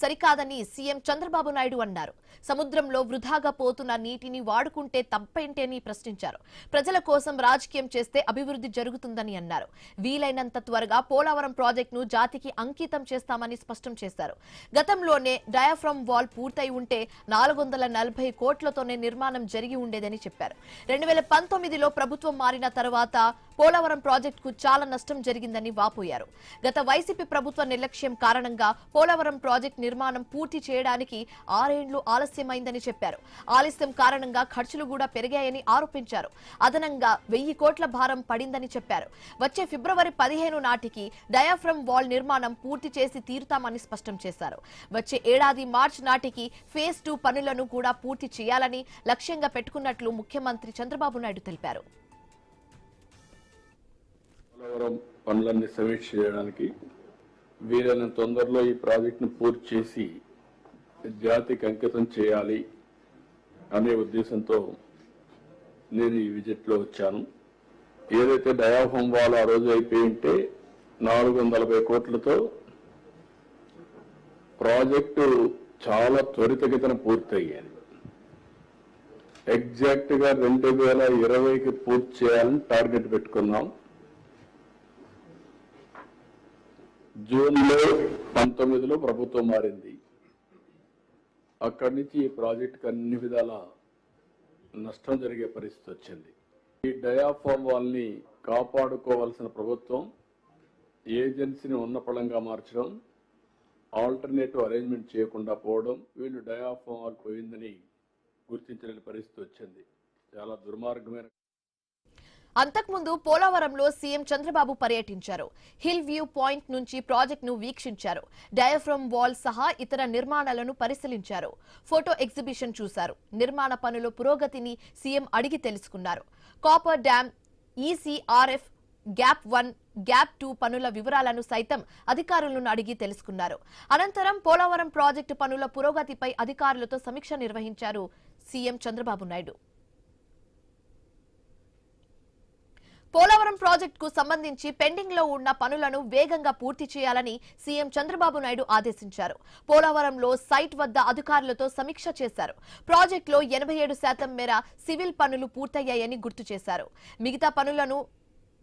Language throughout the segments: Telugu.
సరికాదని సీఎం చంద్రబాబు నాయుడు అన్నారు. సముద్రంలో వృధాగా పోతున్న నీటిని వాడుకుంటే తప్పేంటని ప్రశ్నించారు. ప్రజల కోసం రాజకీయం చేస్తే అభివృద్ధి జరుగుతుందని అన్నారు. వీలైనంత త్వరగా పోలవరం ప్రాజెక్టును జాతికి అంకితం చేస్తామని స్పష్టం చేశారు. గతంలోనే డయాఫ్రమ్ వాల్ పూర్తయి ఉంటే 440 కోట్లతోనే నిర్మాణం జరిగి ఉండేదని చెప్పారు. 2019లో ప్రభుత్వం మారిన తర్వాత పోలవరం ప్రాజెక్టుకు చాలా నష్టం జరిగిందని వాపోయారు. గత వైసీపీ ప్రభుత్వ నిర్లక్ష్యం కారణంగా పోలవరం ప్రాజెక్టు నిర్మాణం పూర్తి చేయడానికి 6 ఏళ్లు ఆలస్యమైందని చెప్పారు. ఆలస్యం కారణంగా ఖర్చులు కూడా పెరిగాయని ఆరోపించారు. అదనంగా 1000 కోట్ల భారం పడిందని చెప్పారు. వచ్చే ఫిబ్రవరి 15 నాటికి డయాఫ్రమ్ వాల్ నిర్మాణం పూర్తి చేసి తీరుతామని స్పష్టం చేశారు. వచ్చే ఏడాది మార్చి నాటికి ఫేజ్ 2 పనులను కూడా పూర్తి చేయాలని లక్ష్యంగా పెట్టుకున్నట్లు ముఖ్యమంత్రి చంద్రబాబు నాయుడు తెలిపారు. పోలవరం పనులన్నీ సమీక్ష చేయడానికి వీలైనంత తొందరలో ఈ ప్రాజెక్టును పూర్తి చేసి జాతికి అంకితం చేయాలి అనే ఉద్దేశంతో నేను ఈ విజిట్లో వచ్చాను. ఏదైతే డయాఫ్రమ్ వాల్ ఆ రోజు అయిపోయి ఉంటే 440 కోట్లతో ప్రాజెక్టు చాలా త్వరితగతిన పూర్తయ్యేది. ఎగ్జాక్ట్ గా 2020కి పూర్తి చేయాలని టార్గెట్ పెట్టుకున్నాం. జూన్లో 19లో ప్రభుత్వం మారింది. అక్కడి నుంచి ఈ ప్రాజెక్టుకు అన్ని విధాల నష్టం జరిగే పరిస్థితి వచ్చింది. ఈ డయాఫ్రమ్ వాల్ని కాపాడుకోవాల్సిన ప్రభుత్వం ఏజెన్సీని ఉన్నపళంగా మార్చడం, ఆల్టర్నేటివ్ అరేంజ్మెంట్ చేయకుండా పోవడం, వీళ్ళు డయాఫ్రమ్ వాల్ పోయిందని గుర్తించలేని పరిస్థితి వచ్చింది. చాలా దుర్మార్గమైన. అంతకుముందు పోలవరంలో సీఎం చంద్రబాబు పర్యటించారు. హిల్ వ్యూ పాయింట్ నుంచి ప్రాజెక్టును వీక్షించారు. డయాఫ్రమ్ వాల్ సహా ఇతర నిర్మాణాలను పరిశీలించారు. ఫోటో ఎగ్జిబిషన్ చూశారు. నిర్మాణ పనుల పురోగతిని సీఎం అడిగి తెలుసుకున్నారు. Copper dam, ECRF, gap 1, gap 2 పనుల వివరాలను సైతం అధికారులను అడిగి తెలుసుకున్నారు. అనంతరం పోలవరం ప్రాజెక్టు పనుల పురోగతిపై అధికారులతో సమీక్ష నిర్వహించారు సీఎం చంద్రబాబు నాయుడు. పోలవరం ప్రాజెక్టుకు సంబంధించి పెండింగ్ లో ఉన్న పనులను వేగంగా పూర్తి చేయాలని సీఎం చంద్రబాబు నాయుడు ఆదేశించారు. పోలవరంలో సైట్ వద్ద అధికారులతో సమీక్ష చేశారు. ప్రాజెక్టులో 87% మేర సివిల్ పనులు పూర్తయ్యాయని గుర్తు చేశారు. మిగతా పనులను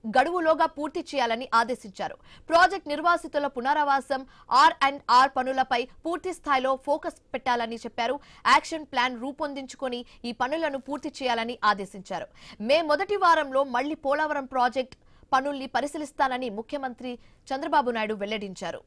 గడువులోగా పూర్తి చేయాలని ఆదేశించారు. ప్రాజెక్టు నిర్వాసితుల పునరావాసం, ఆర్&ఆర్ పనులపై పూర్తి స్థాయిలో ఫోకస్ పెట్టాలని చెప్పారు. యాక్షన్ ప్లాన్ రూపొందించుకొని ఈ పనులను పూర్తి చేయాలని ఆదేశించారు. మే మొదటి వారంలో మళ్లీ పోలవరం ప్రాజెక్టు పనుల్ని పరిశీలిస్తానని ముఖ్యమంత్రి చంద్రబాబు నాయుడు వెల్లడించారు.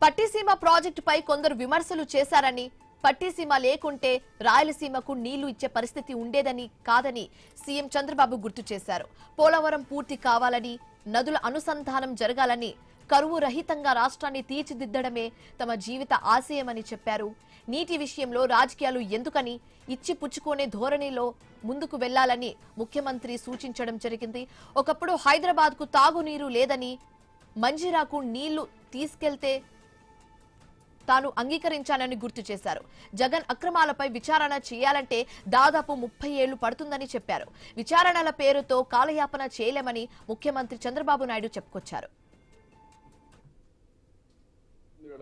పట్టిసీమ ప్రాజెక్టుపై కొందరు విమర్శలు చేశారని, పట్టిసీమ లేకుంటే రాయలసీమకు నీళ్లు ఇచ్చే పరిస్థితి ఉండేదని కాదని సీఎం చంద్రబాబు గుర్తు చేశారు. పోలవరం పూర్తి కావాలని, నదుల అనుసంధానం జరగాలని, కరువు రహితంగా రాష్ట్రాన్ని తీర్చిదిద్దడమే తమ జీవిత ఆశయమని చెప్పారు. నీటి విషయంలో రాజకీయాలు ఎందుకని, ఇచ్చి పుచ్చుకునే ధోరణిలో ముందుకు వెళ్లాలని ముఖ్యమంత్రి సూచించడం జరిగింది. ఒకప్పుడు హైదరాబాద్కు తాగునీరు లేదని, మంజిరాకు నీళ్లు తీసుకెళ్తే తాను అంగీకరించానని గుర్తు చేశారు. జగన్ అక్రమాలపై విచారణ చేయాలంటే దాదాపు 30 ఏళ్లు పడుతుందని చెప్పారు. విచారణల పేరుతో కాలయాపన చేయలేమని ముఖ్యమంత్రి చంద్రబాబు నాయుడు చెప్పుకొచ్చారు.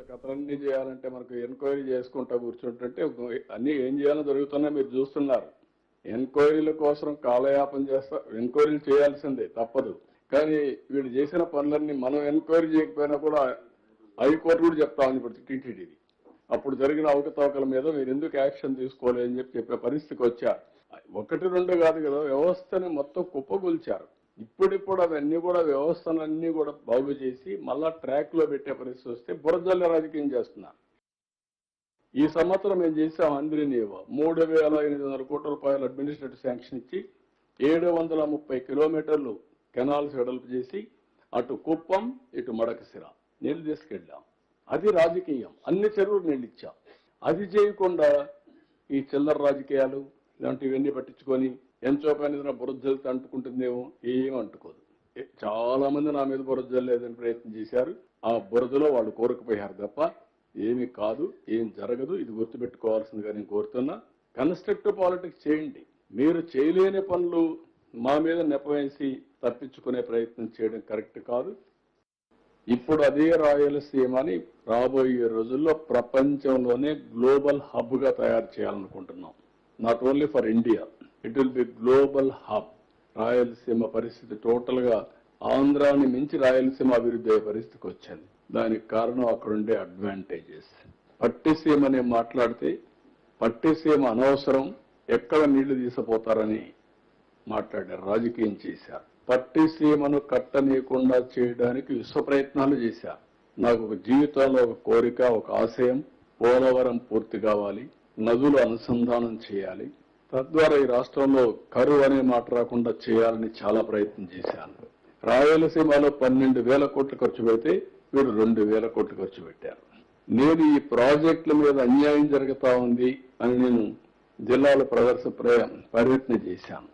కథలన్నీ చేయాలంటే మనకు ఎంక్వైరీ చేసుకుంటా కూర్చుంటుంటే అన్ని ఏం చేయాలో జరుగుతున్నా మీరు చూస్తున్నారు. ఎంక్వైరీల కోసం కాలయాపన చేస్తా, ఎంక్వైరీలు చేయాల్సిందే తప్పదు. కానీ వీళ్ళు చేసిన పనులన్నీ మనం ఎంక్వైరీ చేయకపోయినా కూడా హైకోర్టు కూడా చెప్తామని ఇప్పుడు టీటీడీది అప్పుడు జరిగిన అవకతవకల మీద మీరు ఎందుకు యాక్షన్ తీసుకోవాలి అని చెప్పే పరిస్థితికి వచ్చారు. 1-2 కాదు కదా, వ్యవస్థని మొత్తం కుప్పగొల్చారు. ఇప్పుడిప్పుడు అవన్నీ కూడా వ్యవస్థలన్నీ కూడా బాగు చేసి మళ్ళా ట్రాక్ లో పెట్టే పరిస్థితి వస్తే బురదల్ల రాజకీయం చేస్తున్నారు. ఈ సంవత్సరం మేము చేసాం అంద్రినీవ 3,800 కోట్ల రూపాయలు అడ్మినిస్ట్రేటివ్ శాంక్షన్ ఇచ్చి 730 కిలోమీటర్లు కెనాల్స్ వెడల్పు చేసి అటు కుప్పం ఇటు మడకసిర నీళ్లు తీసుకెళ్ళాం. అది రాజకీయం. అన్ని చెరువులు నీళ్ళు ఇచ్చాం. అది చేయకుండా ఈ చిల్లర రాజకీయాలు ఇలాంటివన్నీ పట్టించుకొని ఎంతో పని బురద జల్లితే అంటుకుంటుందేమో, ఏం అంటుకోదు. చాలా మంది నా మీద బురద జల్లేదని ప్రయత్నం చేశారు. ఆ బురదలో వాళ్ళు కోరుకుపోయారు తప్ప ఏమి కాదు, ఏం జరగదు. ఇది గుర్తుపెట్టుకోవాల్సిందిగా నేను కోరుతున్నా. కన్స్ట్రక్టివ్ పాలిటిక్స్ చేయండి. మీరు చేయలేని పనులు మా మీద నెపవేసి తప్పించుకునే ప్రయత్నం చేయడం కరెక్ట్ కాదు. ఇప్పుడు అదే రాయలసీమని రాబోయే రోజుల్లో ప్రపంచంలోనే గ్లోబల్ హబ్ గా తయారు చేయాలనుకుంటున్నాం. Not only for India, it will be global hub. Rayalaseema పరిస్థితి టోటల్ గా ఆంధ్రాని మించి రాయలసీమ అభివృద్ధి అయ్యే పరిస్థితికి వచ్చింది. దానికి కారణం అక్కడ ఉండే అడ్వాంటేజెస్. పట్టిసీమని మాట్లాడితే పట్టిసీమ అనవసరం, ఎక్కడ నీళ్లు తీసుకుపోతారని మాట్లాడారు, రాజకీయం చేశారు. పట్టిసీమను కట్టనీయకుండా చేయడానికి విశ్వ ప్రయత్నాలు చేశారు. నాకు ఒక జీవితంలో ఒక కోరిక, ఒక ఆశయం, పోలవరం పూర్తి కావాలి, నదులు అనుసంధానం చేయాలి, తద్వారా ఈ రాష్ట్రంలో కరువు అనే మాట రాకుండా చేయాలని చాలా ప్రయత్నం చేశాను. రాయలసీమలో 12,000 కోట్లు ఖర్చు పెడితే వీరు 2,000 కోట్లు ఖర్చు పెట్టారు. నేను ఈ ప్రాజెక్టుల మీద అన్యాయం జరుగుతా ఉంది అని నేను జిల్లాలో పర్యటన చేశాను.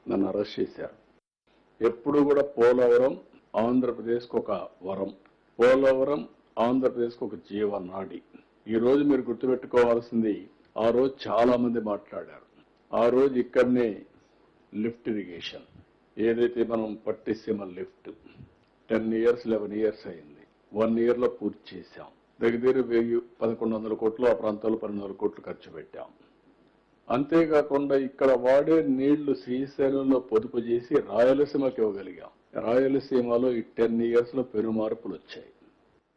నన్ను అరెస్ట్ చేశారు. ఎప్పుడు కూడా పోలవరం ఆంధ్రప్రదేశ్కు ఒక వరం, పోలవరం ఆంధ్రప్రదేశ్కు ఒక జీవనాడి. ఈ రోజు మీరు గుర్తుపెట్టుకోవాల్సింది, ఆ రోజు చాలా మంది మాట్లాడారు. ఆ రోజు ఇక్కడనే లిఫ్ట్ ఇరిగేషన్ ఏదైతే మనం పట్టిసీమ లిఫ్ట్ 10 years 11 years అయింది. 1 year లో పూర్తి చేశాం. దగ్గర 1,100 కోట్లు, ఆ ప్రాంతాల్లో 1200 కోట్లు ఖర్చు పెట్టాం. అంతేకాకుండా ఇక్కడ వాడే నీళ్లు శ్రీశైలంలో పొదుపు చేసి రాయలసీమకి ఇవ్వగలిగాం. రాయలసీమలో ఈ 10 years లో పెను మార్పులు వచ్చాయి.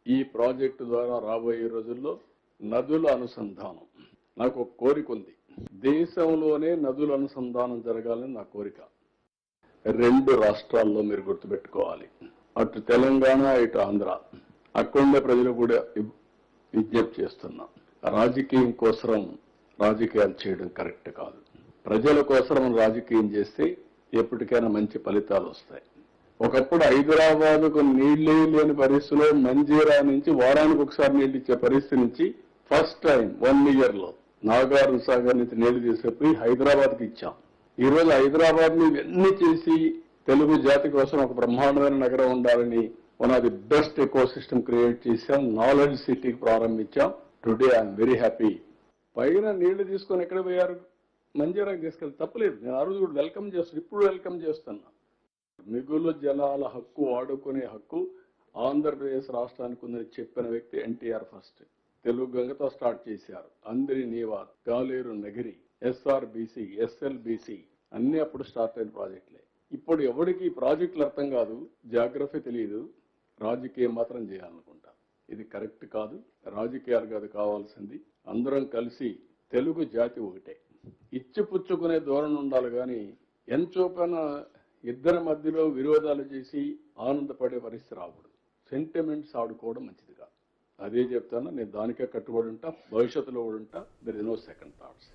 ఈ ప్రాజెక్టు ద్వారా రాబోయే రోజుల్లో నదుల అనుసంధానం, నాకు ఒక కోరిక ఉంది. దేశంలోనే నదుల అనుసంధానం జరగాలని నా కోరిక. 2 రాష్ట్రాల్లో మీరు గుర్తుపెట్టుకోవాలి, అటు తెలంగాణ ఇటు ఆంధ్ర. అక్కడుండే ప్రజలు కూడా విజ్ఞప్తి చేస్తున్నాం, రాజకీయం కోసం రాజకీయాలు చేయడం కరెక్ట్ కాదు. ప్రజల కోసం రాజకీయం చేస్తే ఎప్పటికైనా మంచి ఫలితాలు వస్తాయి. ఒకప్పుడు హైదరాబాద్కు నీళ్లే లేని పరిస్థితిలో మంజీరా నుంచి వారానికి ఒకసారి నీళ్లు ఇచ్చే పరిస్థితి నుంచి ఫస్ట్ టైం 1 year లో నాగార్జున సాగర్ నుంచి నీళ్లు తీసుకుపోయి హైదరాబాద్కి ఇచ్చాం. ఈ రోజు హైదరాబాద్ ని ఇవన్నీ చేసి తెలుగు జాతి కోసం ఒక బ్రహ్మాండమైన నగరం ఉండాలని one of the best eco system create చేశాం. నాలెడ్జ్ సిటీకి ప్రారంభించాం. Today I'm very happy. పైన నీళ్లు తీసుకొని ఎక్కడ పోయారు? మంజీరాకి తీసుకెళ్ళి తప్పలేదు. నేను ఆ రోజు కూడా వెల్కమ్ చేస్తాను, ఇప్పుడు వెల్కమ్ చేస్తున్నా. మిగులు జలాల హక్కు వాడుకునే హక్కు ఆంధ్రప్రదేశ్ రాష్ట్రానికి ఉందని చెప్పిన వ్యక్తి ఎన్టీఆర్. ఫస్ట్ తెలుగు గంగతో స్టార్ట్ చేశారు. అందరి నీవార్, గాలేరు నగిరి, SRBC, SLBC అన్ని అప్పుడు స్టార్ట్ అయిన ప్రాజెక్టులే. ఇప్పుడు ఎవరికి ప్రాజెక్టులు అర్థం కాదు, జాగ్రఫీ తెలియదు, రాజకీయం మాత్రం చేయాలనుకుంటా. ఇది కరెక్ట్ కాదు. రాజకీయాలు కాదు కావాల్సింది, అందరం కలిసి తెలుగు జాతి ఒకటే. ఇచ్చిపుచ్చుకునే ధోరణి ఉండాలి కానీ ఎంచోపైన ఇద్దరి మధ్యలో విరోధాలు చేసి ఆనందపడే పరిస్థితి రాకూడదు. సెంటిమెంట్స్ ఆడుకోవడం మంచిది కాదు. అదే చెప్తాను, నేను దానికే కట్టుబడి ఉంటా, భవిష్యత్తులో కూడా ఉంటా. There is no second thoughts.